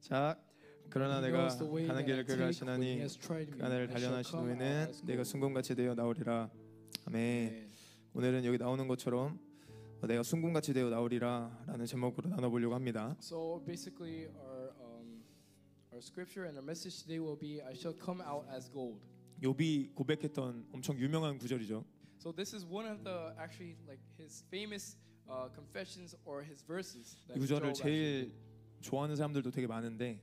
자, 그러나 내가 가는 길을 그가 아시나니 그 하늘을 단련하신 후에는 내가 순금같이 되어 나오리라. 아멘. 오늘은 여기 나오는 것처럼 내가 순금같이 되어 나오리라라는 제목으로 나눠보려고 합니다. So basically, our scripture and our message today will be, "I shall come out as gold." 욥이 고백했던 엄청 유명한 구절이죠. So this is one of the actually like his famous confessions or his verses. 이 구절을 제일 좋아하는 사람들도 되게 많은데.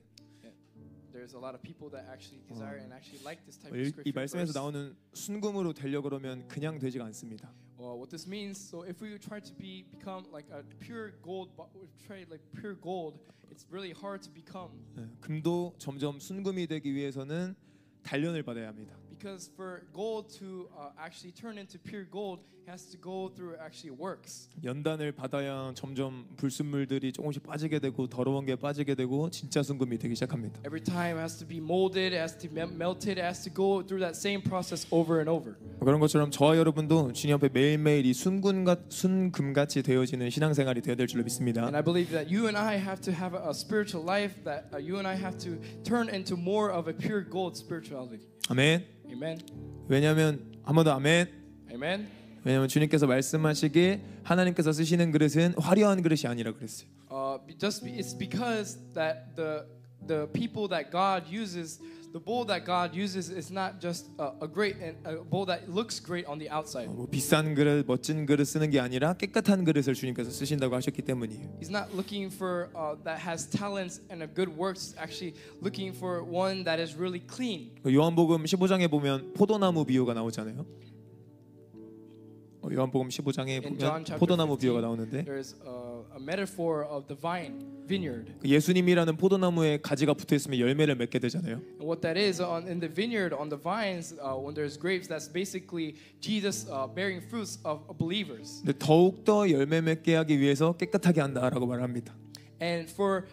There's a lot of people that actually desire and actually like this type of scripture. 이 말씀에서 나오는 순금으로 되려 그러면 그냥 되지가 않습니다. What this means, so if we try to become like a pure gold, try like pure gold, it's really hard to become. 금도 점점 순금이 되기 위해서는 단련을 받아야 합니다. Because for gold to actually turn into pure gold, it has to go through actually works. 연단을 받아야 점점 불순물들이 조금씩 빠지게 되고 더러운 게 빠지게 되고 진짜 순금이 되기 시작합니다. Every time it has to be molded, it has to be melted, it has to go through that same process over and over. 그런 것처럼 저와 여러분도 주님 앞에 매일매일 이 순금같이 되어지는 신앙생활이 되어야 될 줄로 믿습니다. And I believe that you and I have to have a spiritual life, that you and I have to turn into more of a pure gold spirituality. 아멘. Amen. 왜냐하면 한 번 더 아멘. Amen. 왜냐하면 주님께서 말씀하시길 하나님께서 쓰시는 그릇은 화려한 그릇이 아니라 그랬어요. It's because that the people that God uses, the bowl that God uses is not just a great and a bowl that looks great on the outside. 뭐 비싼 그릇, 멋진 그릇 쓰는 게 아니라 깨끗한 그릇을 주님께서 쓰신다고 하셨기 때문이에요. He's not looking for that has talents and a good works. Actually, looking for one that is really clean. 요한복음 15장에 보면 포도나무 비유가 나오잖아요. 요한복음 15장에 보면 포도나무 비유가 나오는데 there's a metaphor of the vineyard. 예수님이라는 포도나무에 가지가 붙어 있으면 열매를 맺게 되잖아요. And what that is in the vineyard, on the vines, when there's grapes, that's basically Jesus bearing fruits of believers. 근데 더욱 더 열매 맺게 하기 위해서 깨끗하게 한다라고 말합니다. And for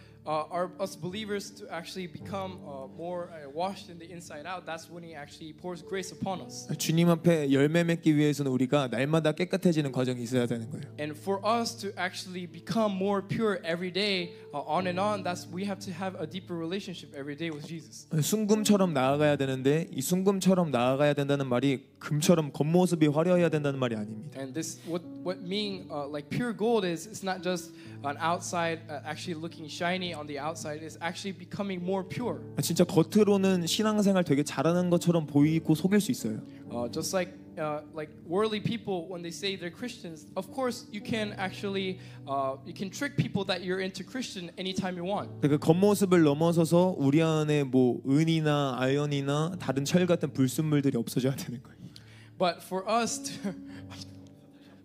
us believers to actually become more washed in the inside out, that's when He actually pours grace upon us. 주님 앞에 열매 맺기 위해서는 우리가 날마다 깨끗해지는 과정이 있어야 되는 거예요. And for us to actually become more pure every day, on and on, that's we have to have a deeper relationship every day with Jesus. 순금처럼 나아가야 되는데 이 순금처럼 나아가야 된다는 말이 금처럼 겉모습이 화려해야 된다는 말이 아닙니다. And this what mean like pure gold is, it's not just an outside actually looking shiny on the outside, is actually becoming more pure. 진짜 겉으로는 신앙생활 되게 잘하는 것처럼 보이고 속일 수 있어요. Just like worldly people, when they say they're Christians, of course you can actually you can trick people that you're into Christian anytime you want. 그 겉모습을 넘어서서 우리 안에 뭐 은이나 아연이나 다른 철 같은 불순물들이 없어져야 되는 거예요. But for us to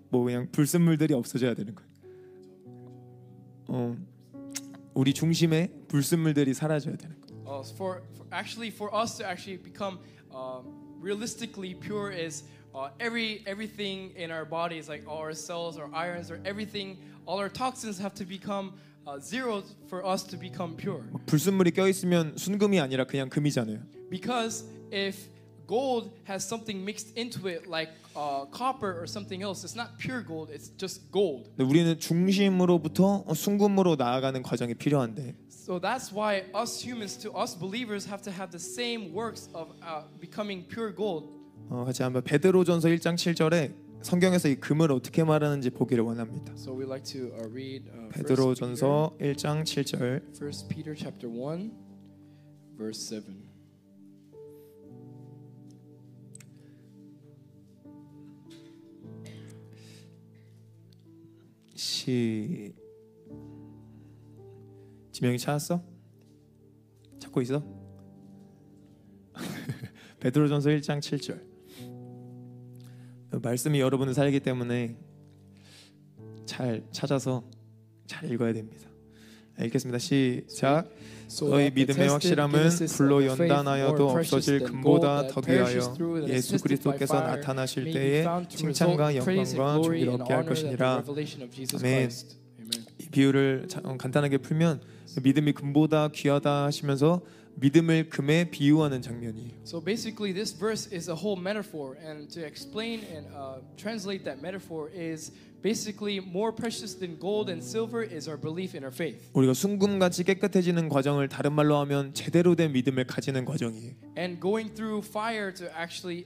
뭐 그냥 불순물들이 없어져야 되는 거예요. 우리 중심에 불순물들이 사라져야 되는 거예요. For us to actually become realistically pure is everything in our bodies, like all our cells, our irons, or everything, all our toxins have to become zero for us to become pure. 불순물이 껴 있으면 순금이 아니라 그냥 금이잖아요. Because if gold has something mixed into it, like copper or something else, it's not pure gold, it's just gold. 우리는 중심으로부터 순금으로 나아가는 과정이 필요한데. So that's why us humans, to us believers, have to have the same works of becoming pure gold. 같이 한번 베드로전서 1장 7절에 성경에서 이 금을 어떻게 말하는지 보기를 원합니다. So we like to read 베드로전서 1장 7절. 1 Peter chapter 1 verse 7. 지명이 찾았어? 찾고 있어? 베드로전서 1장 7절. 말씀이 여러분을 살기 때문에 잘 찾아서 잘 읽어야 됩니다. 읽겠습니다. 시작. 너희 믿음의 확실함은 불로 연단하여도 없어질 금보다 더 귀하여 예수 그리스도께서 나타나실 때에 칭찬과 영광과 존귀를 얻게 할 것이니라. 아멘. 이 비유를 간단하게 풀면 믿음이 금보다 귀하다 하시면서 믿음을 금에 비유하는 장면이에요. So basically, this verse is a whole metaphor, and to explain and translate that metaphor is basically more precious than gold and silver is our belief in our faith. 우리가 순금같이 깨끗해지는 과정을 다른 말로 하면 제대로 된 믿음을 가지는 과정이에요. And going through fire to actually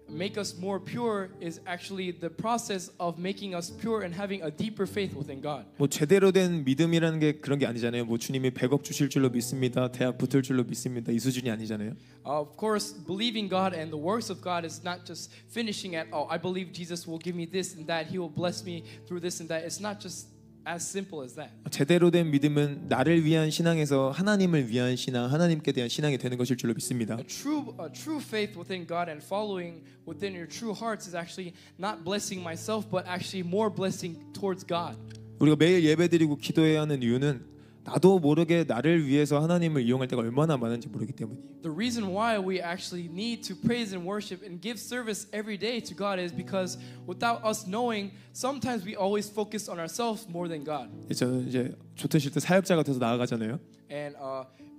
make us more pure is actually the process of making us pure and having a deeper faith within God. 뭐 제대로 된 믿음이라는 게 그런 게 아니잖아요. 뭐 주님이 100억 주실 줄로 믿습니다. 대학 붙을 줄로 믿습니다. 이 수준이 아니잖아요. Of course, believing God and the works of God is not just finishing at, oh, I believe Jesus will give me this and that. He will bless me through this and that. It's not just as simple as that. 제대로 된 믿음은 나를 위한 신앙에서 하나님을 위한 신앙, 하나님께 대한 신앙이 되는 것일 줄로 믿습니다. A true faith within God and following within your true hearts is actually not blessing myself, but actually more blessing towards God. 우리가 매일 예배드리고 기도해야 하는 이유는 나도 모르게 나를 위해서 하나님을 이용할 때가 얼마나 많은지 모르기 때문이에요. The reason why we actually need to praise and worship and give service every day to God is because without us knowing, sometimes we always focus on ourselves more than God. 저는 이제 좋든 싫든 사역자가 돼서 나아가잖아요. And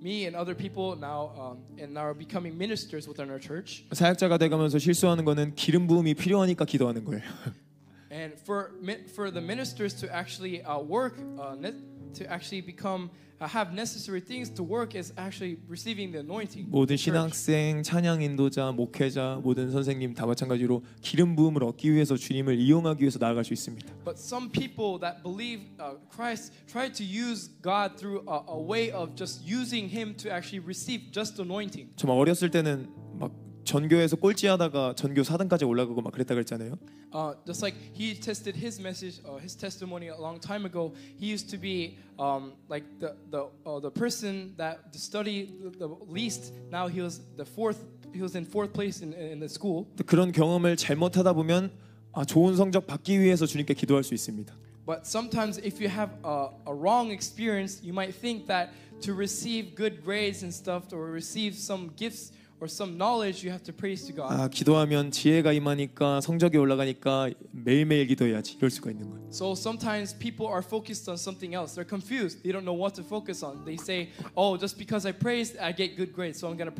me and other people now are becoming ministers within our church. 사역자가 돼가면서 실수하는 거는 기름 부음이 필요하니까 기도하는 거예요. And for the ministers to actually work, to actually become have necessary things to work is actually receiving the anointing. 모든 신학생, 찬양 인도자, 목회자, 모든 선생님 다 마찬가지로 기름 부음을 얻기 위해서 주님을 이용하기 위해서 나아갈 수 있습니다. But some people that believe Christ try to use God through a way of just using Him to actually receive just anointing. 정말 어렸을 때는 막 전교에서 꼴찌하다가 전교 4등까지 올라가고 막 그랬다 그랬잖아요. Just like he tested his message, his testimony a long time ago, he used to be like the person that studied the least. Now he was in fourth place in the school. 그런 경험을 잘못하다 보면 좋은 성적 받기 위해서 주님께 기도할 수 있습니다. But sometimes if you have a wrong experience, you might think that to receive good grades and stuff or receive some gifts or some knowledge, you have to praise to God. 기도하면 지혜가 임하니까 성적이 올라가니까 매일매일 기도해야지 이럴 수가 있는 거예요. So sometimes people are focused on something else. They're confused. They don't know what to focus on. They say, "Oh, just because I praised, I get good grades. So I'm going to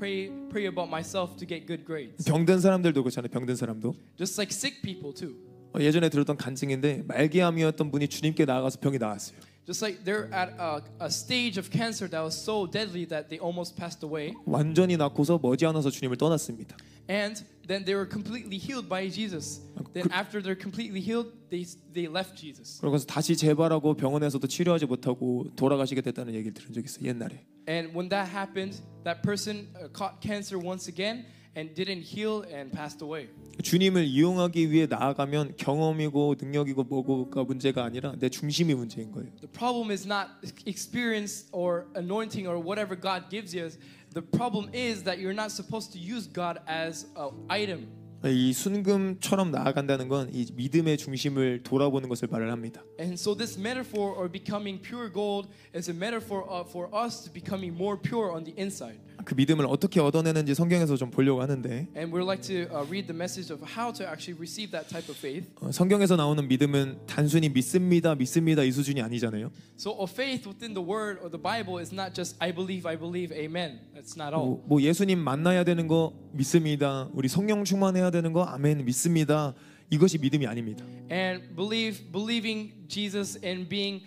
pray about myself to get good grades." 병든 사람들도 그렇잖아요. 병든 사람도. Just like sick people too. 예전에 들었던 간증인데 말기암이었던 분이 주님께 나아가서 병이 나았어요. Just like they're at a stage of cancer that was so deadly that they almost passed away. 완전히 낫고서 머지않아서 주님을 떠났습니다. And then they were completely healed by Jesus. Then after they're completely healed, they left Jesus. 그러고서 다시 재발하고 병원에서도 치료하지 못하고 돌아가시게 됐다는 얘기를 들은 적이 있어요. 옛날에. And when that happened, that person caught cancer once again and didn't heal and passed away. 주님을 이용하기 위해 나아가면 경험이고 능력이고 뭐고가 문제가 아니라 내 중심이 문제인 거예요. The problem is not experience or anointing or whatever God gives you. The problem is that you're not supposed to use God as an item. 이 순금처럼 나아간다는 건 이 믿음의 중심을 돌아보는 것을 말을 합니다. And so this metaphor or becoming pure gold is a metaphor for us to becoming more pure on the inside. 그 믿음을 어떻게 얻어내는지 성경에서 좀 보려고 하는데 And we'd like to read the message of how to actually receive that type of faith. 성경에서 나오는 믿음은 단순히 믿습니다 이 수준이 아니잖아요. So a faith within the word or the Bible is not just I believe, amen. That's not all. 뭐 예수님 만나야 되는 거 믿습니다. 우리 성령 충만해야 되는 거 아멘 믿습니다. 이것이 믿음이 아닙니다. And believing Jesus and being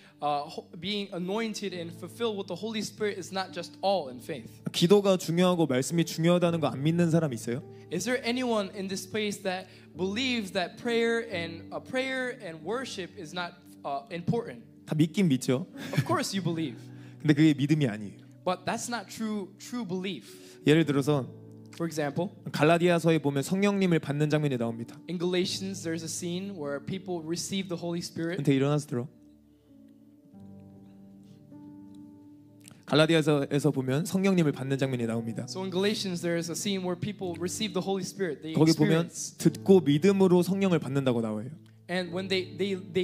anointed and fulfilled with the Holy Spirit is not just all in faith. 기도가 중요하고 말씀이 중요하다는 거 안 믿는 사람 있어요? Is there anyone in this place that believes that prayer and worship is not important? 다 믿긴 믿죠. Of course you believe. 근데 그게 믿음이 아니에요. But that's not true belief. 예를 들어서 For example, 갈라디아서에 보면 성령님을 받는 장면이 나옵니다. in Galatians there's a scene where people receive the Holy Spirit. 은퇴 일어나서 들어. 갈라디아서에서 보면 성령님을 받는 장면이 나옵니다. So in Galatians there is a scene where people receive the Holy Spirit. They 거기 보면 experience. 듣고 믿음으로 성령을 받는다고 나와요. And when they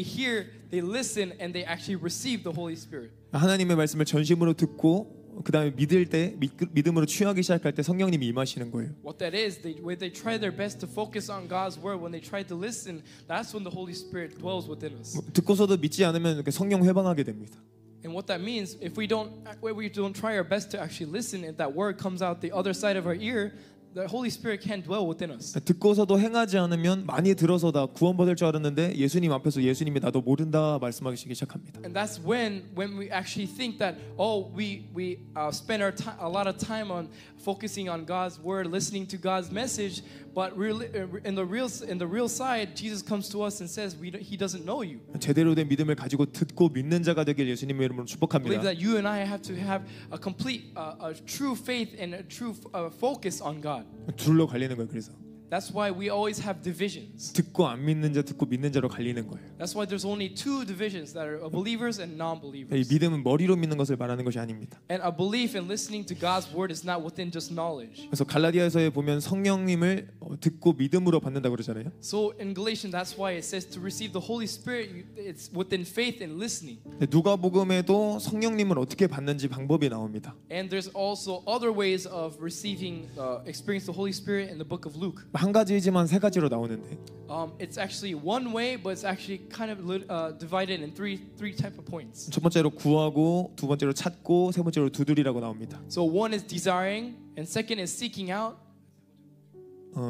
hear, they listen, and they actually receive the Holy Spirit. 하나님의 말씀을 전심으로 듣고 그 다음에 믿을 때 믿음으로 취하기 시작할 때 성령님이 임하시는 거예요. What that is, when they try their best to focus on God's word, when they try to listen, that's when the Holy Spirit dwells within us. 듣고서도 믿지 않으면 성령 회방하게 됩니다. And what that means, if we don't try our best to actually listen, and that word comes out the other side of our ear, the Holy Spirit can't dwell within us. 듣고서도 행하지 않으면 많이 들어서 다 구원받을 줄 알았는데 예수님 앞에서 예수님이 나도 모른다 말씀하기 시작합니다. And that's when we actually think that we spend a lot of time on focusing on God's word, listening to God's message, but really, in the real side, Jesus comes to us and says He doesn't know you. 제대로 된 믿음을 가지고 듣고 믿는 자가 되길 예수님의 이름으로 I 축복합니다. believe that you and I have to have a complete, a true faith and a true focus on God. 둘로 갈리는 거예요. 그래서 That's why we always have divisions. 듣고 안 믿는 자, 듣고 믿는 자로 갈리는 거예요. That's why there's only two divisions that are believers and 이 non-believers. 믿음은 머리로 믿는 것을 말하는 것이 아닙니다. And a belief in listening to God's word is not within just knowledge. 그래서 갈라디아서에 보면 성령님을 듣고 믿음으로 받는다고 그러잖아요. So in Galatians, that's why it says to receive the Holy Spirit, it's within faith and listening. 누가복음에도 성령님을 어떻게 받는지 방법이 나옵니다. And there's also other ways of receiving, experience the Holy Spirit in the book of Luke. 한 가지지만 세 가지로 나오는데 It's actually one way, but it's actually kind of divided in three type of points. 첫 번째로 구하고, 두 번째로 찾고, 세 번째로 두드리라고 나옵니다. So one is desiring, and second is seeking out.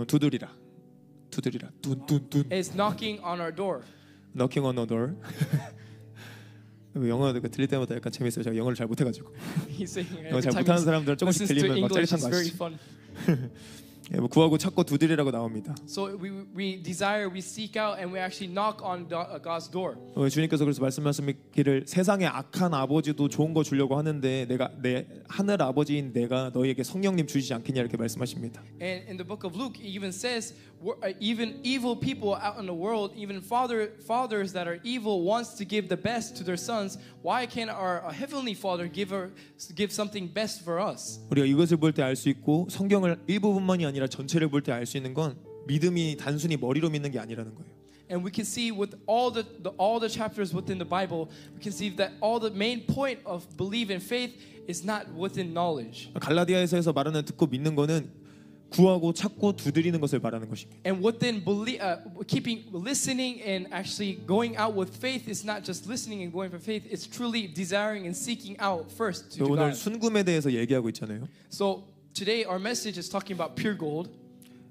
두드리라. 둔둔둔. Is knocking on our door. Knocking on a door. 영어 들릴 때마다 약간 재밌어요. 제가 영어를 잘 못해가지고. He's saying 영어 every 잘 time 못하는 he 사람들은 조금씩 listens to 들리면 막 English, 짜릿한 it's 거 very 아시죠? fun. 뭐 구하고 찾고 두드리라고 나옵니다. So we desire, we seek out, and we actually knock on God's door. 주님께서 그래서 말씀하시기를 세상의 악한 아버지도 좋은 거 주려고 하는데 내가 내 하늘 아버지인 내가 너희에게 성령님 주시지 않겠냐 이렇게 말씀하십니다. And in the book of Luke, it even says, even evil people out in the world, even fathers that are evil wants to give the best to their sons. Why can't our heavenly Father give something best for us? 우리가 이것을 볼 때 알 수 있고 성경을 일부분만이 아니라 전체를 볼 때 알 수 있는 건 믿음이 단순히 머리로 믿는 게 아니라는 거예요. And we can see with all the chapters within the Bible, we can see that all the main point of belief and faith is not within knowledge. 갈라디아에서 말하는 듣고 믿는 거는 구하고 찾고 두드리는 것을 말하는 것입니다. And within keeping listening and actually going out with faith is not just listening and going for faith. It's truly desiring and seeking out first to 오늘 God. 순금에 대해서 얘기하고 있잖아요. So today our message is talking about pure gold.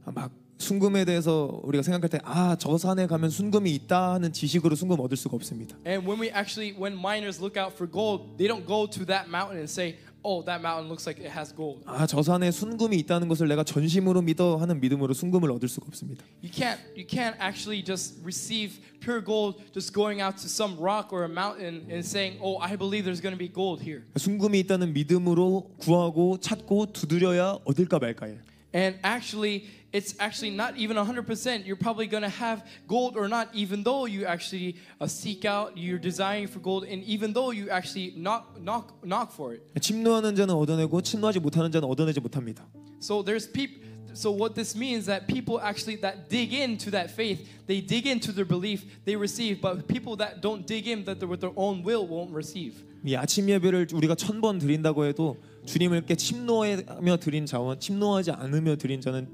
막 순금에 대해서 우리가 생각할 때 저 산에 가면 순금이 있다 하는 지식으로 순금 얻을 수가 없습니다. And when miners look out for gold, they don't go to that mountain and say, "Oh, that mountain looks like it has gold." 저 산에 순금이 있다는 것을 내가 전심으로 믿어 하는 믿음으로 순금을 얻을 수가 없습니다. You can't actually just receive pure gold just going out to some rock or a mountain and saying, "Oh, I believe there's going to be gold here." 순금이 있다는 믿음으로 구하고 찾고 두드려야 얻을까 말까예요. And actually, it's actually not even 100%. You're probably going to have gold or not, even though you actually seek out, you're desiring for gold, and even though you actually knock for it. 침노하는 자는 얻어내고 침노하지 못하는 자는 얻어내지 못합니다. So So what this means that people actually that dig into that faith, they dig into their belief, they receive. But people that don't dig in, that with their own will won't receive. 이 아침 예배를 우리가 1000번 드린다고 해도 주님께 침노하며 드린 자와 침노하지 않으며 드린 자는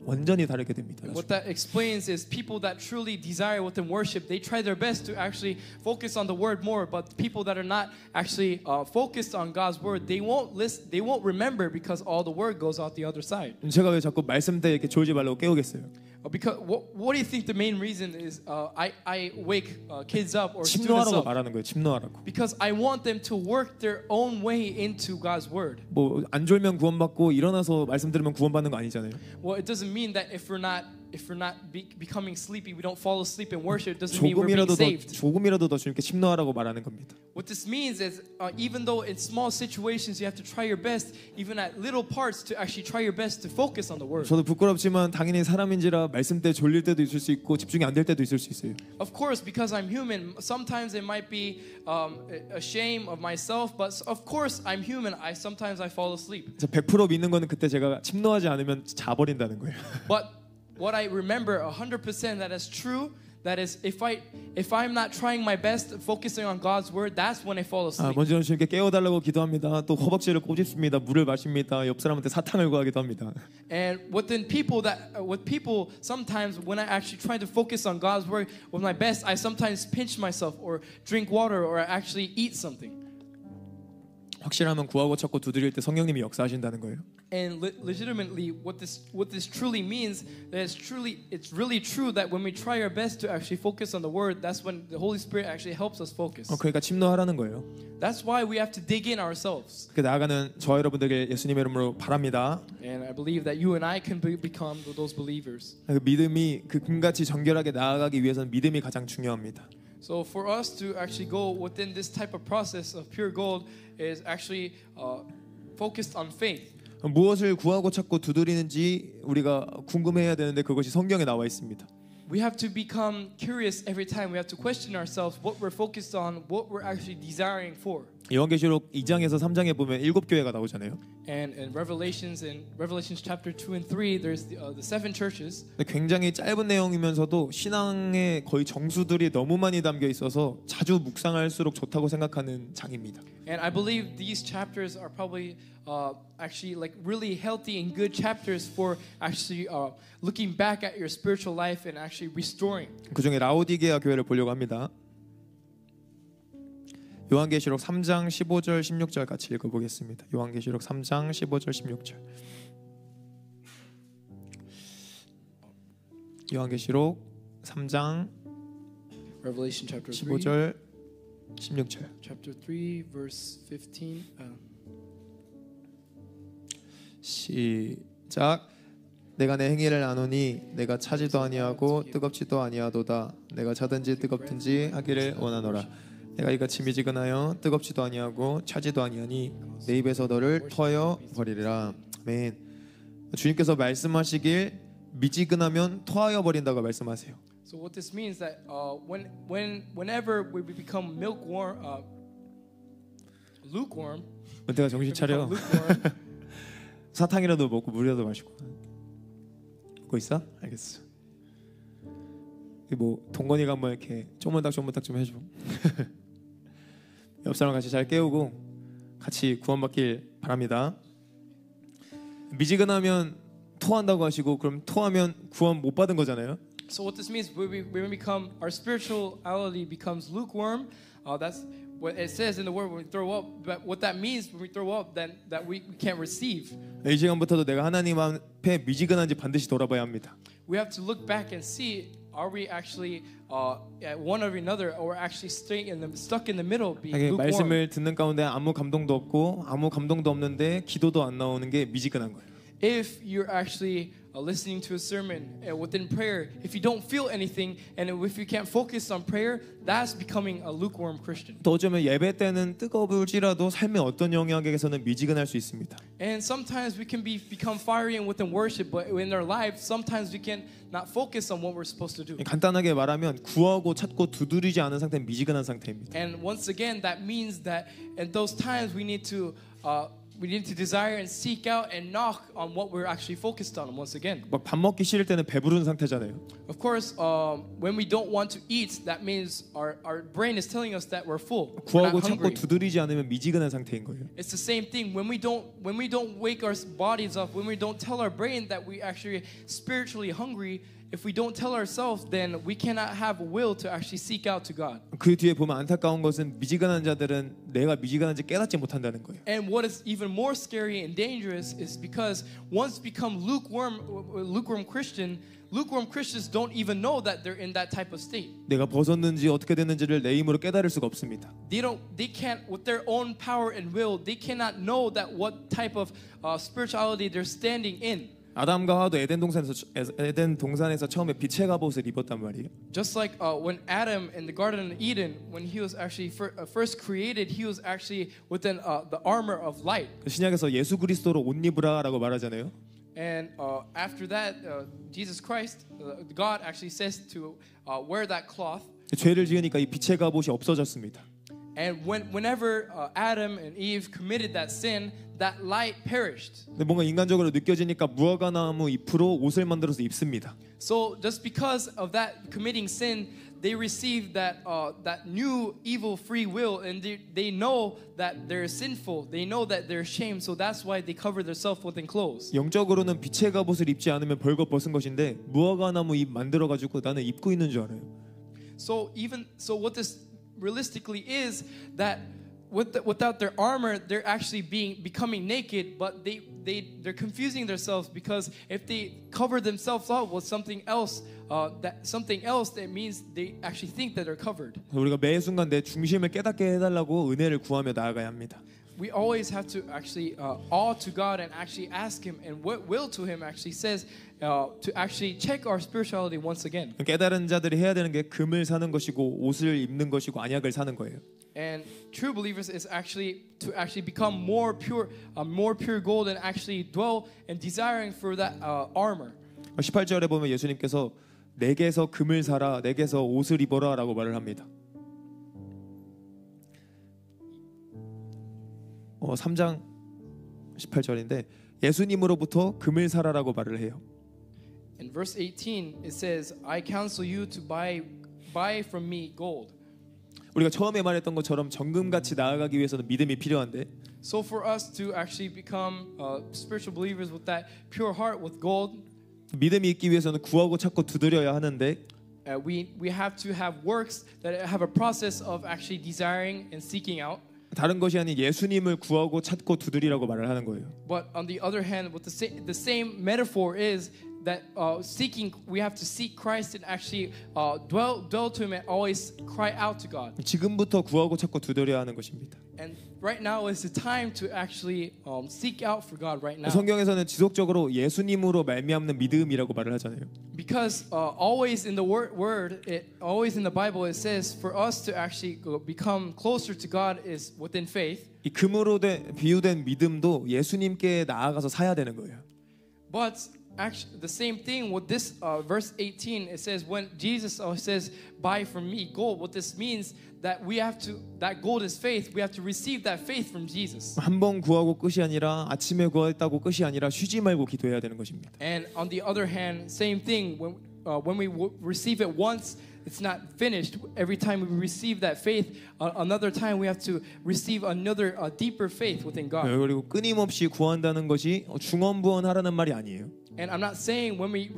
완전히 다르게 됩니다. What that explains is people that truly desire within worship, they try their best to actually focus on the word more. But people that are not actually focused on God's word, they won't listen, they won't remember because all the word goes out the other side. 제가 왜 자꾸 말씀 때 이렇게 졸지 말라고 깨우겠어요? Because what do you think the main reason is? I wake kids up or students 침노하라고 up 말하는 거예요. 침노하라고. because I want them to work their own way into God's word. 뭐 안 졸면 구원받고 일어나서 말씀 들으면 구원받는 거 아니잖아요. Well, it doesn't mean that if we're not becoming sleepy, we don't fall asleep in worship. It doesn't mean we're being saved. 조금이라도 더 주님께 침노하라고 말하는 겁니다. What this means is, even though in small situations you have to try your best, even at little parts, to actually try your best to focus on the word. 저도 부끄럽지만 당연히 사람인지라 말씀 때 졸릴 때도 있을 수 있고 집중이 안 될 때도 있을 수 있어요. Of course, because I'm human, sometimes it might be a shame of myself, but of course I'm human. Sometimes I fall asleep. 100% 믿는 거는 그때 제가 침노하지 않으면 자버린다는 거예요. But what I remember 100% that is true, that is if I'm not trying my best focusing on God's word, that's when I fall asleep. 먼저 주님께 깨워달라고 기도합니다. 또 허벅지를 꼬집습니다. 물을 마십니다. 옆 사람한테 사탕을 구하기도 합니다. And with people sometimes when I actually try to focus on God's word with my best, I sometimes pinch myself or drink water or actually eat something. 확실하면 구하고 찾고 두드릴 때 성령님이 역사하신다는 거예요. And legitimately, what this truly means, that it's really true that when we try our best to actually focus on the Word, that's when the Holy Spirit actually helps us focus. 그러니까 침노하라는 거예요. That's why we have to dig in ourselves. 그 나아가는 저 여러분들에게 예수님의 이름으로 바랍니다. And I believe that you and I can become those believers. 그 믿음이 그 금같이 정결하게 나아가기 위해서는 믿음이 가장 중요합니다. So for us to actually go within this type of process of pure gold is actually focused on faith. 무엇을 구하고 찾고 두드리는지 우리가 궁금해야 되는데 그것이 성경에 나와 있습니다. We have to become curious every time. We have to question ourselves what we're focused on, what we're actually desiring for. 요한계시록 2장에서 3장에 보면 7교회가 나오잖아요. And in Revelations chapter 2 and 3, there's the 7 churches. 굉장히 짧은 내용이면서도 신앙의 거의 정수들이 너무 많이 담겨 있어서 자주 묵상할수록 좋다고 생각하는 장입니다. And I believe these chapters are probably actually like really healthy and good chapters for actually looking back at your spiritual life and actually restoring. 그 중에 라오디게아 교회를 보려고 합니다. 요한계시록 3장 15절 16절 같이 읽어보겠습니다. 요한계시록 3장 15절 16절. 요한계시록 3장 Revelation chapter 3. 15절 16절. Chapter 3 verse 15. 시작. 내가 내 행위를 아노니 내가 차지도 아니하고 뜨겁지도 아니하도다. 내가 차든지 뜨겁든지 하기를 원하노라. 내가 이같이 미지근하여 뜨겁지도 아니하고 차지도 아니하니 내 입에서 너를 토하여 버리리라. 아멘. 주님께서 말씀하시길 미지근하면 토하여 버린다고 말씀하세요. So what this means that whenever we become lukewarm, 은퇴가 정신 차려. 사탕이라도 먹고 물이라도 마시고. 먹고 있어? 알겠어. 뭐 동건이가 한번 이렇게 쪼문닥 좀 해줘. 옆 사람 같이 잘 깨우고 같이 구원받길 바랍니다. 미지근하면 토한다고 하시고 그럼 토하면 구원 못 받은 거잖아요. So what this means, when we become, our spirituality becomes lukewarm. That's what it says in the word when we throw up. But what that means when we throw up, then that we can't receive. 이 시간부터도 내가 하나님 앞에 미지근한지 반드시 돌아봐야 합니다. We have to look back and see. Are we actually at one or another, or actually stuck in the middle, being lukewarm? 말씀을 듣는 가운데 아무 감동도 없고 아무 감동도 없는데 기도도 안 나오는 게 미지근한 거예요. If you're actually listening to a sermon within prayer, if you don't feel anything, and if you can't focus on prayer, that's becoming a lukewarm Christian. 또 어쩌면 예배 때는 뜨거울지라도 삶의 어떤 영역에서는 미지근할 수 있습니다. And sometimes we can become fiery within worship, but in our lives, sometimes we can not focus on what we're supposed to do. 간단하게 말하면 구하고 찾고 두드리지 않은 상태는 미지근한 상태입니다. And once again, that means that in those times we need to desire and seek out and knock on what we're actually focused on. Once again, 막 밥 먹기 싫을 때는 배부른 상태잖아요. of course, when we don't want to eat, that means our brain is telling us that we're full. We're 구하고 not 찾고 hungry. 두드리지 않으면 미지근한 상태인 거예요. It's the same thing when we don't wake our bodies up, when we don't tell our brain that we actually spiritually hungry. If we don't tell ourselves, then we cannot have a will to actually seek out to God. 그 뒤에 보면 안타까운 것은 미지근한 자들은 내가 미지근한지 깨닫지 못한다는 거예요. And what is even more scary and dangerous is because once become lukewarm Christians don't even know that they're in that type of state. 내가 벗었는지 어떻게 됐는지를 내 힘으로 깨달을 수가 없습니다. They can't with their own power and will. They cannot know that what type of spirituality they're standing in. 아담과 하와도 에덴 동산에서 처음에 빛의 갑옷을 입었단 말이에요. Just like when Adam in the Garden of Eden, when he was actually first created, he was actually within the armor of light. 신약에서 예수 그리스도로 옷 입으라라고 말하잖아요. And after that, Jesus Christ, God actually says to wear that cloth. 죄를 지으니까 이 빛의 갑옷이 없어졌습니다. And whenever Adam and Eve committed that sin, that light perished. 근데 뭔가 인간적으로 느껴지니까 무화과 나무 잎으로 옷을 만들어서 입습니다. So just because of that committing sin, they received that new evil free will, and they know that they're sinful. They know that they're ashamed. So that's why they cover themselves within clothes. 영적으로는 빛의 갑옷을 입지 않으면 벌거 벗은 것인데 무화과 나무 잎 만들어 가지고 나는 입고 있는 줄 알아요. So what this realistically is that without their armor, they're actually becoming naked, but they're confusing themselves because if they cover themselves up with something else, that means they actually think that they're covered. 우리가 매 순간 내 중심을 깨닫게 해달라고 은혜를 구하며 나아가야 합니다. We always have to actually awe to God and actually ask Him, and what will to Him actually says to actually check our spirituality once again. 깨달은 자들이 해야 되는 게 금을 사는 것이고 옷을 입는 것이고 안약을 사는 거예요. And true believers is actually to actually become more pure gold and actually dwell and desiring for that armor. 18절에 보면 예수님께서 내게서 금을 사라, 내게서 옷을 입어라라고 말을 합니다. 3장 18절인데 예수님으로부터 금을 사라라고 말을 해요. In verse 18 it says, I counsel you to buy from me gold. 우리가 처음에 말했던 것처럼 정금같이 나아가기 위해서는 믿음이 필요한데 So for us to actually become spiritual believers with that pure heart with gold, 믿음이 있기 위해서는 구하고 찾고 두드려야 하는데 we have to have works that have a process of actually desiring and seeking out. 다른 것이 아닌 예수님을 구하고 찾고 두드리라고 말을 하는 거예요. But on the other hand, with the same metaphor is that we have to seek Christ and actually dwell to Him and always cry out to God. 지금부터 구하고 찾고 두드려야 하는 것입니다. And right now is the time to actually seek out for God right now. 성경에서는 지속적으로 예수님으로 말미암는 믿음이라고 말을 하잖아요. Because always in the always in the Bible it says for us to actually become closer to God is within faith. 이 금으로 비유된 믿음도 예수님께 나아가서 사야 되는 거예요. But actually, the same thing with this verse 18. It says when Jesus says, "Buy from me gold." What this means that that gold is faith. We have to receive that faith from Jesus. 한 번 구하고 끝이 아니라 아침에 구했다고 끝이 아니라 쉬지 말고 기도해야 되는 것입니다. And on the other hand, same thing when we receive it once. It's not finished. Every time we receive that faith, another time we have to receive another deeper faith within God. 그리고 끊임없이 구한다는 것이 중언부언하라는 말이 아니에요. And I'm not saying when we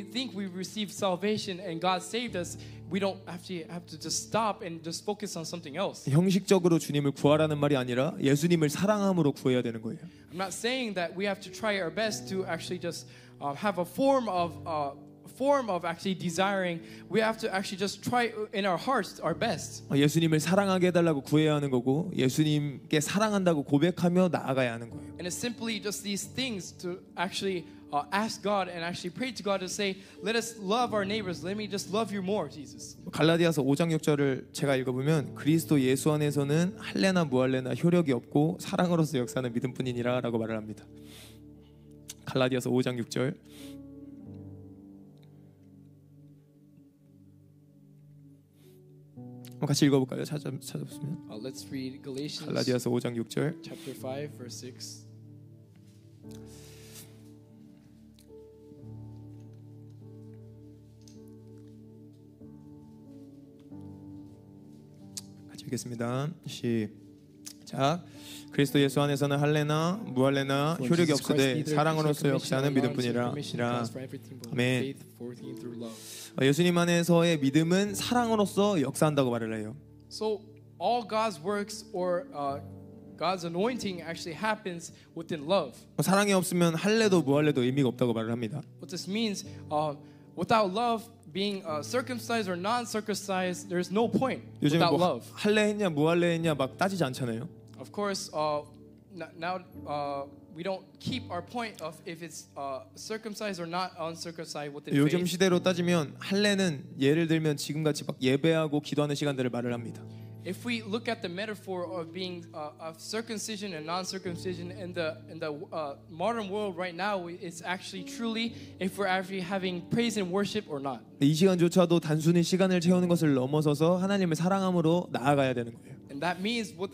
think we receive salvation and God saved us, we don't actually have to just stop and just focus on something else. 형식적으로 주님을 구하라는 말이 아니라 예수님을 사랑함으로 구해야 되는 거예요. I'm not saying that we have to try our best to actually just have a form of actually desiring. We have to actually just try in our hearts our best. 예수님을 사랑하게 해달라고 구해야 하는 거고 예수님께 사랑한다고 고백하며 나아가야 하는 거예요. And it's simply just these things to actually ask God and actually pray to God to say, let us love our neighbors. Let me just love you more, Jesus. 갈라디아서 5장 6절을 제가 읽어보면 그리스도 예수 안에서는 할례나 무할례나 효력이 없고 사랑으로서 역사하는 믿음뿐이니라라고 말을 합니다. 갈라디아서 5장 6절. 같이 읽어볼까요? 찾아보시면. Let's read Galatians 갈라디아서 5장 6절. chapter 5 verse 6. 같이 읽겠습니다. 시작. 그리스도 예수 안에서는 할례나 무할례나 효력이 없으되 사랑으로서 역사하는 믿음뿐이라. 아멘. 예수님 안에서의 믿음은 사랑으로서 역사한다고 말을 해요. So all God's works or God's anointing actually happens within love. 사랑이 없으면 할례도 무할례도 의미가 없다고 말을 합니다. What this means, without love, being circumcised or non-circumcised, there's no point 요즘 without 뭐 love. 할례 했냐 무할례 했냐 막 따지지 않잖아요. Of course, now we don't keep our point of if it's circumcised or not uncircumcised within 요즘 faith. 시대로 따지면 할례는 예를 들면 지금같이 막 예배하고 기도하는 시간들을 말을 합니다. If we look at the metaphor of being of circumcision and non-circumcision in the modern world right now, it's actually truly if we're actually having praise and worship or not. 이 시간조차도 단순히 시간을 채우는 것을 넘어서서 하나님을 사랑함으로 나아가야 되는 거예요. And that means with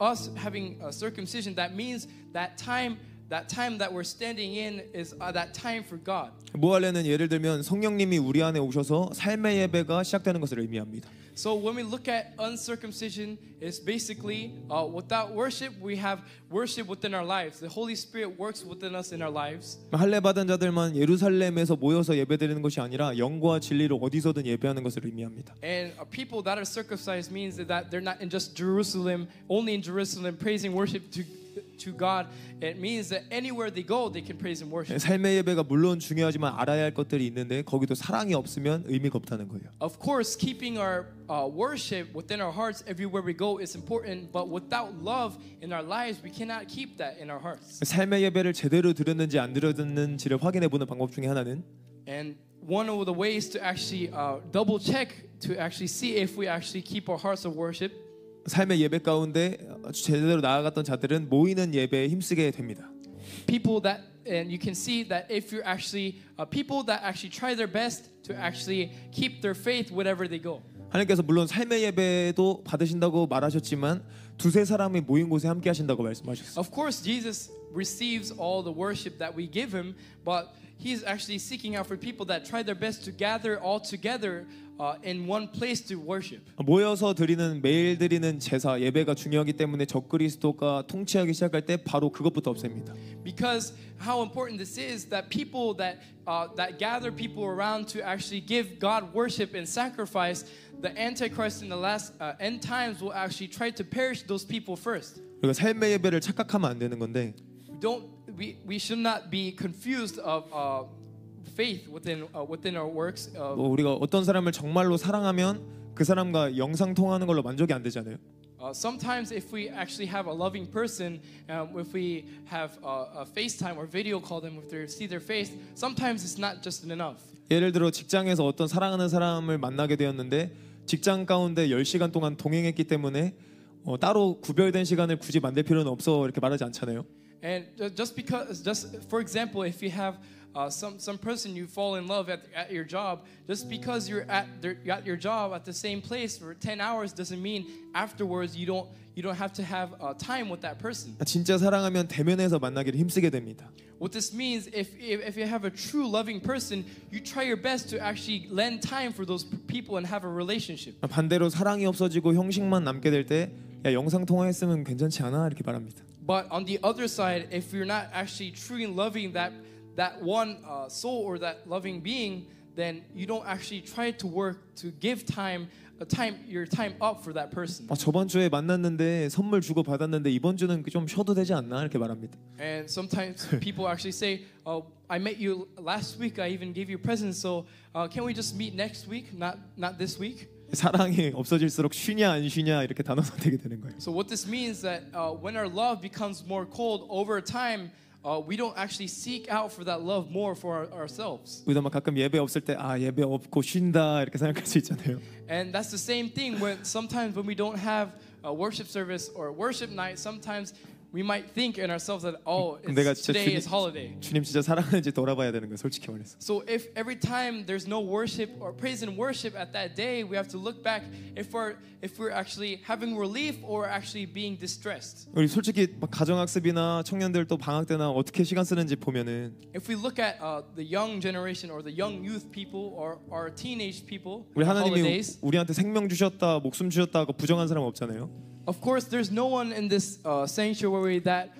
us having circumcision, that means that time that we're standing in is that time for God. 무할례는 예를 들면 성령님이 우리 안에 오셔서 삶의 예배가 시작되는 것을 의미합니다. So when we look at uncircumcision, it's basically without worship, we have worship within our lives. The Holy Spirit works within us in our lives. 할례 받은 자들만 예루살렘에서 모여서 예배드리는 것이 아니라 영과 진리로 어디서든 예배하는 것을 의미합니다. And people that are circumcised means that they're not in just Jerusalem, only in Jerusalem praising worship to God. It means that anywhere they go, they can praise and worship. 삶의 예배가 물론 중요하지만 알아야 할 것들이 있는데 거기도 사랑이 없으면 의미가 없다는 거예요. Of course, keeping our worship within our hearts everywhere we go is important, but without love in our lives, we cannot keep that in our hearts. 삶의 예배를 제대로 드렸는지 안 드렸는지를 확인해 보는 방법 중에 하나는 And one of the ways to actually double check to actually see if we actually keep our hearts of worship. 삶의 예배 가운데 제대로 나아갔던 자들은 모이는 예배에 힘쓰게 됩니다. People that and you can see that if you're actually people that actually try their best to actually keep their faith wherever they go. 하나님께서 물론 삶의 예배도 받으신다고 말하셨지만 두세 사람이 모인 곳에 함께 하신다고 말씀하셨어요. Of course, Jesus receives all the worship that we give him, but he's actually seeking out for people that try their best to gather all together in one place to worship. 모여서 드리는 매일 드리는 제사 예배가 중요하기 때문에 적그리스도가 통치하기 시작할 때 바로 그것부터 없앱니다. Because how important this is that people that gather people around to actually give God worship and sacrifice, the Antichrist in the last end times will actually try to perish those people first. 우리가 삶의 예배를 착각하면 안 되는 건데 We should not be confused of faith within our works. 우리가 어떤 사람을 정말로 사랑하면 그 사람과 영상 통화하는 걸로 만족이 안 되잖아요. Sometimes if we actually have a loving person, if we have a FaceTime or video call them, if they see their face, sometimes it's not just enough. 예를 들어 직장에서 어떤 사랑하는 사람을 만나게 되었는데 직장 가운데 10시간 동안 동행했기 때문에 따로 구별된 시간을 굳이 만들 필요는 없어 이렇게 말하지 않잖아요. And just for example, if you have some person you fall in love at your job, just because you're at your job at the same place for 10 hours doesn't mean afterwards you don't have to have time with that person. 진짜 사랑하면 대면해서 만나기를 힘쓰게 됩니다. What this means, if you have a true loving person, you try your best to actually lend time for those people and have a relationship. 반대로 사랑이 없어지고 형식만 남게 될 때 야, 영상 통화했으면 괜찮지 않아? 이렇게 말합니다. But on the other side, if you're not actually truly loving that one soul or that loving being, then you don't actually try to work to give your time up for that person. 저번 주에 만났는데 선물 주고 받았는데 이번 주는 좀 쉬어도 되지 않나? 이렇게 말합니다. And sometimes people actually say, I met you last week. I even gave you presents. So can we just meet next week, not this week? 사랑이 없어질수록 쉬냐 안 쉬냐 이렇게 단어 선택이 되는 거예요. So what this means that when our love becomes more cold over time, we don't actually seek out for that love more for ourselves. 우리도 막 가끔 예배 없을 때 예배 없고 쉰다 이렇게 생각할 수 있잖아요. And that's the same thing when sometimes when we don't have a worship service or worship night, sometimes we might think in ourselves that today is holiday. 주님 진짜 사랑하는지 돌아봐야 되는 거예요, 솔직히 말해서. So if every time there's no worship or praise and worship at that day, we have to look back if we're actually having relief or actually being distressed. 우리 솔직히 가정학습이나 청년들 또 방학 때나 어떻게 시간 쓰는지 보면은 If we look at the young generation or the young youth people or our teenage people, 우리 하나님이 holidays, 우리한테 생명 주셨다, 목숨 주셨다 하고 부정한 사람 없잖아요. Of course, there's no one in this sanctuary that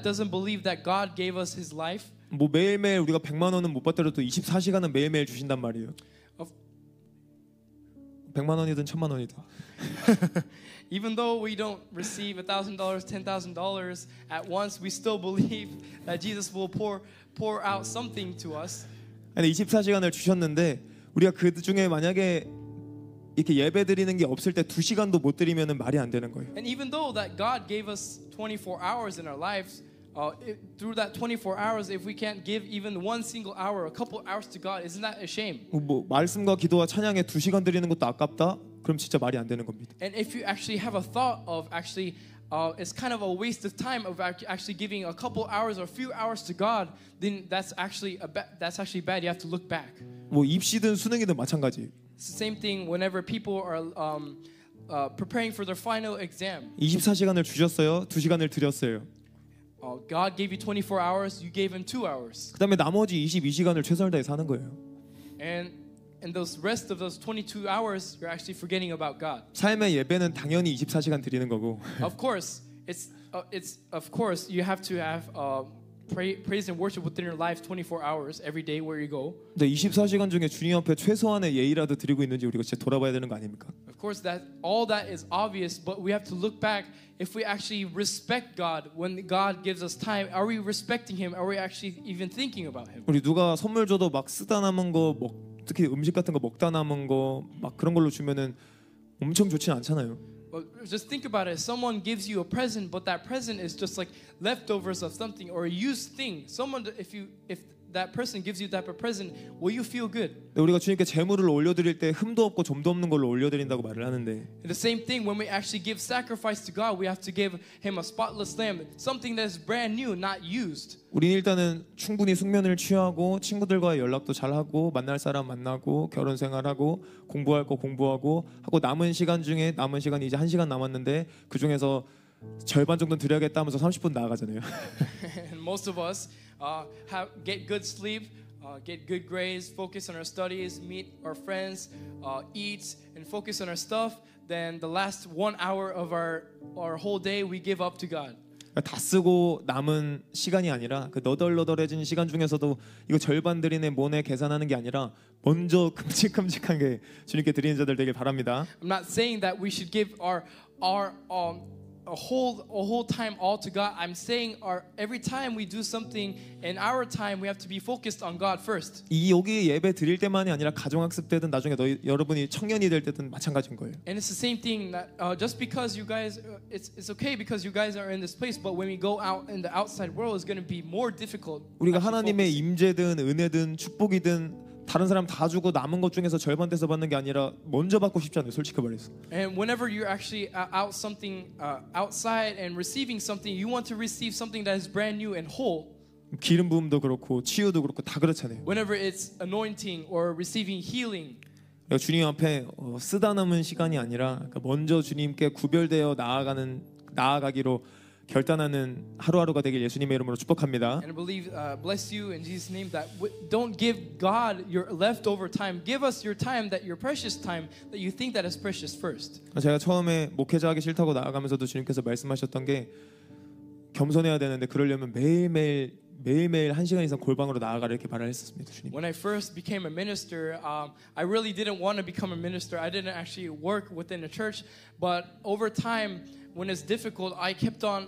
doesn't believe that God gave us His life. 뭐 매일매일 우리가 100만 원은 못 받더라도 24시간은 매일매일 주신단 말이에요. 100만 원이든 1000만 원이든. Even though we don't receive $1,000, $10,000 at once, we still believe that Jesus will pour out something to us. 아니 24시간을 주셨는데 우리가 그 중에 만약에 이렇게 예배 드리는 게 없을 때 2시간도 못 드리면은 말이 안 되는 거예요. And even though that God gave us 24 hours in our lives, through that 24 hours, if we can't give even one single hour, a couple hours to God, isn't that a shame? 뭐 말씀과 기도와 찬양에 2시간 드리는 것도 아깝다? 그럼 진짜 말이 안 되는 겁니다. And if you actually have a thought of actually it's kind of a waste of time of actually giving a couple hours or a few hours to God, then that's actually bad. You have to look back. 뭐 입시든 수능이든 마찬가지. It's the same thing whenever people are preparing for their final exam. 24시간을 주셨어요. 2시간을 드렸어요. God gave you 24 hours. You gave him 2 hours. 그다음에 나머지 22시간을 최선을 다해서 하는 거예요. And and those rest of those 22 hours, you're actually forgetting about God. 삶의 예배는 당연히 24시간 드리는 거고 Of course, it's of course you have to have praise and worship within your life 24 hours every day where you go. 근데 24시간 중에 주님 앞에 최소한의 예의라도 드리고 있는지 우리가 진짜 돌아봐야 되는 거 아닙니까? Of course, that all that is obvious, but we have to look back. If we actually respect God when God gives us time, are we respecting Him? Are we actually even thinking about Him? 우리 누가 선물 줘도 막 쓰다 남은 거 특히 음식 같은 거 먹다 남은 거 막 그런 걸로 주면은 엄청 좋진 않잖아요. Well, just think about it. Someone gives you a present, but that present is just like leftovers of something or a used thing. If that person gives you that present, will you feel good? 우리가 주님께 제물을 올려드릴 때 흠도 없고 점도 없는 걸로 올려드린다고 말을 하는데 The same thing when we actually give sacrifice to God, we have to give Him a spotless lamb, something that is brand new, not used. 우리는 일단은 충분히 숙면을 취하고 친구들과의 연락도 잘하고 만날 사람 만나고 결혼 생활하고 공부할 거 공부하고 하고 남은 시간 중에 남은 시간이 이제 1시간 남았는데 그 중에서 절반 정도는 드려야겠다 하면서 30분 나아가잖아요. And most of us get good sleep, get good grades, focus on our studies, meet our friends, eat, and focus on our stuff. Then the last 1 hour of our whole day we give up to God. 다 쓰고 남은 시간이 아니라 그 너덜너덜해진 시간 중에서도 이거 절반 드리네 뭐네 계산하는 게 아니라 먼저 큼직큼직하게 주님께 드리는 자들 되길 바랍니다. I'm not saying that we should give our a whole time all to God. I'm saying every time we do something in our time, we have to be focused on God first. 이 여기 예배 드릴 때만이 아니라 가정학습 때든 나중에 여러분이 청년이 될 때든 마찬가지인 거예요. And it's the same thing that just because you guys, it's okay because you guys are in this place, but when we go out in the outside world, it's going to be more difficult. 우리가 하나님의 임재든 은혜든 축복이든 다른 사람 다 주고 남은 것 중에서 절반 떼서 받는 게 아니라 먼저 받고 싶지 않아요. 솔직히 말해서. And whenever you're actually outside and receiving something, you want to receive something that is brand new and whole. 기름 부음도 그렇고 치유도 그렇고 다 그렇잖아요. Whenever it's anointing or receiving healing. 주님 앞에 쓰다 남은 시간이 아니라 먼저 주님께 구별되어 나아가기로 결단하는 하루하루가 되길 예수님의 이름으로 축복합니다. And I believe, bless you in Jesus' name that don't give God your leftover time. Give us your time, your precious time that you think that is precious first. 제가 처음에 목회자하기 싫다고 나아가면서도 주님께서 말씀하셨던 게 겸손해야 되는데 그러려면 매일매일 1시간 이상 골방으로 나아가라 이렇게 말을 했었습니다. 주님. When I first became a minister, I really didn't want to become a minister. I didn't actually work within the church, but over time when it's difficult, I kept on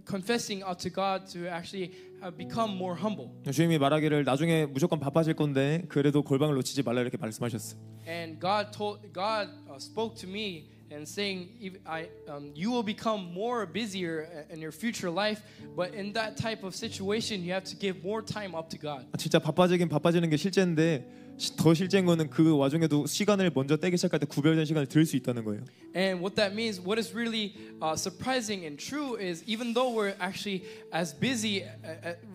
confessing to God to actually become more humble. 주님이 말하기를 나중에 무조건 바빠질 건데 그래도 골방을 놓치지 말라 이렇게 말씀하셨어요. And God spoke to me and saying, you will become more busier in your future life, but in that type of situation, you have to give more time up to God. 진짜 바빠지는 게 실제인데 더 실제인 거는 그 와중에도 시간을 먼저 떼기 시작할 때 구별된 시간을 들을 수 있다는 거예요. And what that means, what is really surprising and true is even though we're actually as busy,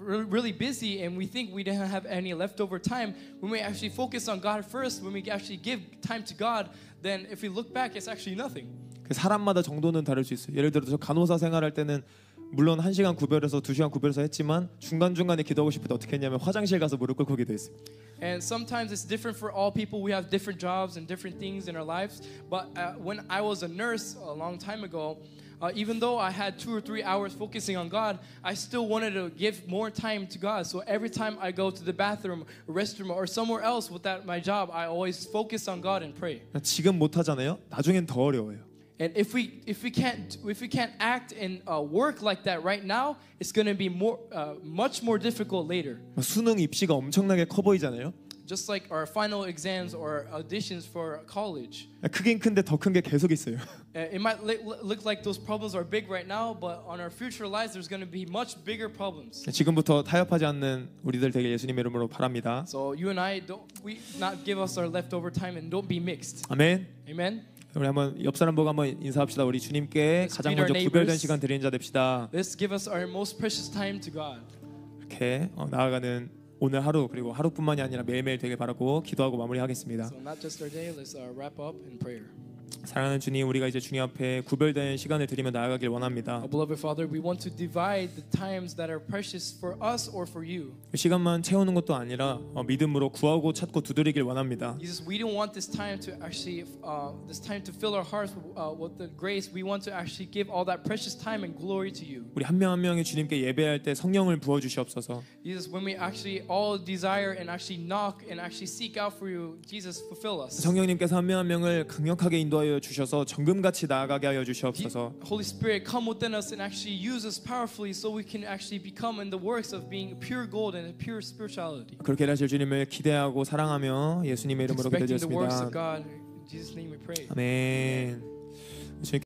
really busy, and we think we didn't have any leftover time, when we actually focus on God first, when we actually give time to God, then if we look back, it's actually nothing. 사람마다 정도는 다를 수 있어요. 예를 들어 저 간호사 생활할 때는 물론 1시간 구별해서 2시간 구별해서 했지만 중간중간에 기도하고 싶을 때 어떻게 했냐면 화장실 가서 무릎 꿇고 기도했어요. And sometimes it's different for all people. We have different jobs and different things in our lives. But when I was a nurse a long time ago, even though I had 2 or 3 hours focusing on God, I still wanted to give more time to God. So every time I go to the bathroom, restroom, or somewhere else with my job, I always focus on God and pray. 지금 못 하잖아요. 나중엔 더 어려워요. And if we can't act and work like that right now, it's going to be much more difficult later. 수능 입시가 엄청나게 커 보이잖아요. Just like our final exams or auditions for college. 크긴 큰데 더 큰 게 계속 있어요. It might look like those problems are big right now, but on our future lives, there's going to be much bigger problems. 지금부터 타협하지 않는 우리들 되게 예수님의 이름으로 바랍니다. So you and I we not give us our leftover time and don't be mixed. 아멘. Amen. 우리 한번 옆 사람 보고 한번 인사합시다. 우리 주님께 가장 먼저 구별된 시간 드리는 자 됩시다. Let's give us our most precious time to God. 이렇게 나아가는 오늘 하루 그리고 하루뿐만이 아니라 매일매일 되길 바라고 기도하고 마무리하겠습니다. So not just our day, let's wrap up in prayer. 사랑하는 주님, 우리가 이제 주님 앞에 구별된 시간을 드리며 나아가길 원합니다. Beloved Father, we want to divide the times that are precious for us or for you. 시간만 채우는 것도 아니라 믿음으로 구하고 찾고 두드리길 원합니다. Jesus, we don't want this time to actually to fill our hearts with the grace. We want to actually give all that precious time and glory to you. 우리 한 명 한 명이 주님께 예배할 때 성령을 부어 주시옵소서. Jesus, when we actually all desire and actually knock and actually seek out for you, Jesus, fulfill us. 성령님께서 한 명 한 명을 강력하게 인도하여 주셔서 정금같이 나아가게 하여 주시옵소서. Holy Spirit, come within us and actually use us powerfully so we can actually become in the works of being pure gold and pure spirituality. 그렇게 하실 주님을 기대하고 사랑하며 예수님의 이름으로 Expecting the works 기도드렸습니다. of God. In Jesus' name we pray. 아멘.